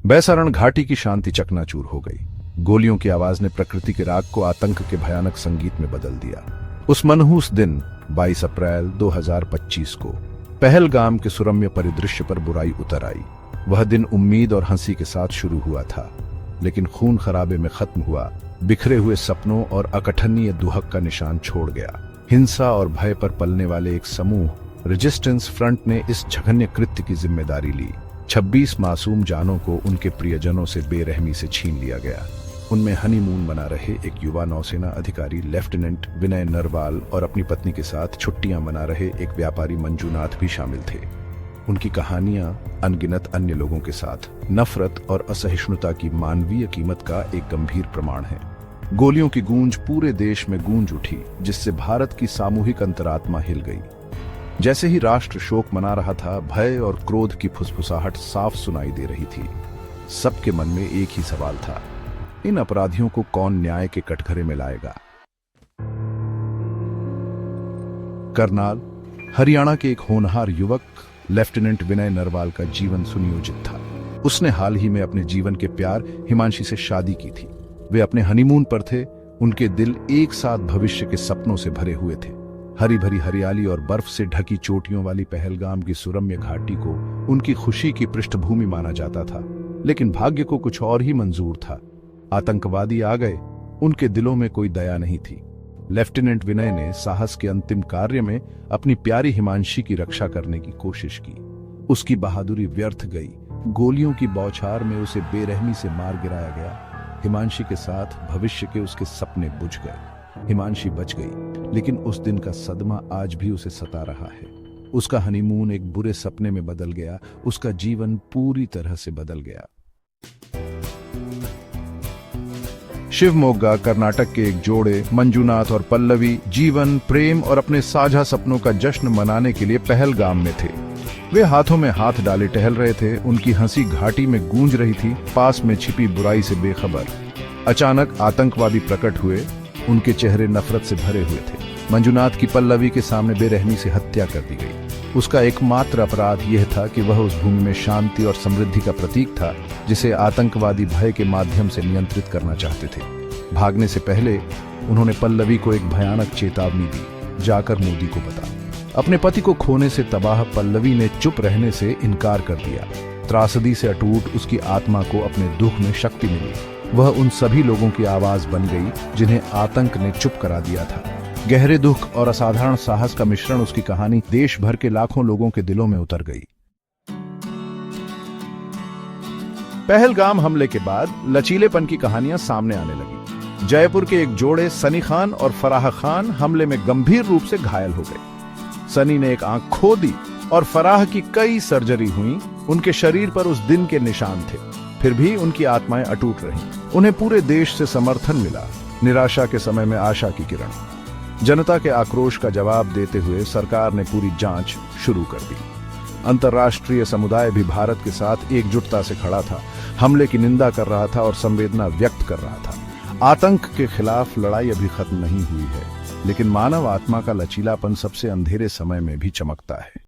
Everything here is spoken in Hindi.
बैसारण घाटी की शांति चकनाचूर हो गई। गोलियों की आवाज ने प्रकृति के राग को आतंक के भयानक संगीत में बदल दिया। उस मनहूस दिन 22 अप्रैल 2025 को पहलगाम के सुरम्य परिदृश्य पर बुराई उतर आई। वह दिन उम्मीद और हंसी के साथ शुरू हुआ था, लेकिन खून खराबे में खत्म हुआ, बिखरे हुए सपनों और अकथनीय दुहक का निशान छोड़ गया। हिंसा और भय पर पलने वाले एक समूह रेजिस्टेंस फ्रंट ने इस जघन्य कृत्य की जिम्मेदारी ली। 26 मासूम जानों को उनके प्रियजनों से बेरहमी से छीन लिया गया। उनमें हनीमून मना रहे एक युवा नौसेना अधिकारी लेफ्टिनेंट विनय नरवाल और अपनी पत्नी के साथ छुट्टियां मना रहे एक व्यापारी मंजूनाथ भी शामिल थे। उनकी कहानियां अनगिनत अन्य लोगों के साथ नफरत और असहिष्णुता की मानवीय कीमत का एक गंभीर प्रमाण है। गोलियों की गूंज पूरे देश में गूंज उठी, जिससे भारत की सामूहिक अंतरात्मा हिल गई। जैसे ही राष्ट्र शोक मना रहा था, भय और क्रोध की फुसफुसाहट साफ सुनाई दे रही थी। सबके मन में एक ही सवाल था, इन अपराधियों को कौन न्याय के कटघरे में लाएगा। करनाल, हरियाणा के एक होनहार युवक लेफ्टिनेंट विनय नरवाल का जीवन सुनियोजित था। उसने हाल ही में अपने जीवन के प्यार हिमांशी से शादी की थी। वे अपने हनीमून पर थे। उनके दिल एक साथ भविष्य के सपनों से भरे हुए थे। हरी भरी हरियाली और बर्फ से ढकी चोटियों वाली पहलगाम की सुरम्य घाटी को उनकी खुशी की पृष्ठभूमि माना जाता था, लेकिन भाग्य को कुछ और ही मंजूर था। आतंकवादी आ गए। उनके दिलों में कोई दया नहीं थी। लेफ्टिनेंट विनय ने साहस के अंतिम कार्य में अपनी प्यारी हिमांशी की रक्षा करने की कोशिश की। उसकी बहादुरी व्यर्थ गई। गोलियों की बौछार में उसे बेरहमी से मार गिराया गया। हिमांशी के साथ भविष्य के उसके सपने बुझ गए। हिमांशी बच गई, लेकिन उस दिन का सदमा आज भी उसे सता रहा है। उसका हनीमून एक बुरे सपने में बदल गया। उसका जीवन पूरी तरह से बदल गया। शिवमोग्गा, कर्नाटक के एक जोड़े मंजूनाथ और पल्लवी जीवन, प्रेम और अपने साझा सपनों का जश्न मनाने के लिए पहलगाम में थे। वे हाथों में हाथ डाले टहल रहे थे। उनकी हंसी घाटी में गूंज रही थी, पास में छिपी बुराई से बेखबर। अचानक आतंकवादी प्रकट हुए। उनके चेहरे नफरत से भरे हुए थे। मंजूनाथ की पल्लवी के सामने बेरहमी से हत्या कर दी गई। उसका एकमात्र अपराध यह था कि वह उस भूमि में शांति और समृद्धि का प्रतीक था, जिसे आतंकवादी भय के माध्यम से नियंत्रित करना चाहते थे। भागने से पहले उन्होंने पल्लवी को एक भयानक चेतावनी दी, जाकर मोदी को बता। अपने पति को खोने से तबाह पल्लवी ने चुप रहने से इनकार कर दिया। त्रासदी से अटूट उसकी आत्मा को अपने दुख में शक्ति मिली। वह उन सभी लोगों की आवाज बन गई जिन्हें आतंक ने चुप करा दिया था। गहरे दुख और असाधारण साहस का मिश्रण उसकी कहानी देश भर के लाखों लोगों के दिलों में उतर गई। पहलगाम हमले के बाद लचीलेपन की कहानियां सामने आने लगी। जयपुर के एक जोड़े सनी खान और फराह खान हमले में गंभीर रूप से घायल हो गए। सनी ने एक आंख खो दी और फराह की कई सर्जरी हुई। उनके शरीर पर उस दिन के निशान थे, फिर भी उनकी आत्माएं अटूट रहीं। उन्हें पूरे देश से समर्थन मिला। निराशा के समय में आशा की किरण। जनता के आक्रोश का जवाब देते हुए सरकार ने पूरी जांच शुरू कर दी। अंतर्राष्ट्रीय समुदाय भी भारत के साथ एकजुटता से खड़ा था, हमले की निंदा कर रहा था और संवेदना व्यक्त कर रहा था। आतंक के खिलाफ लड़ाई अभी खत्म नहीं हुई है, लेकिन मानव आत्मा का लचीलापन सबसे अंधेरे समय में भी चमकता है।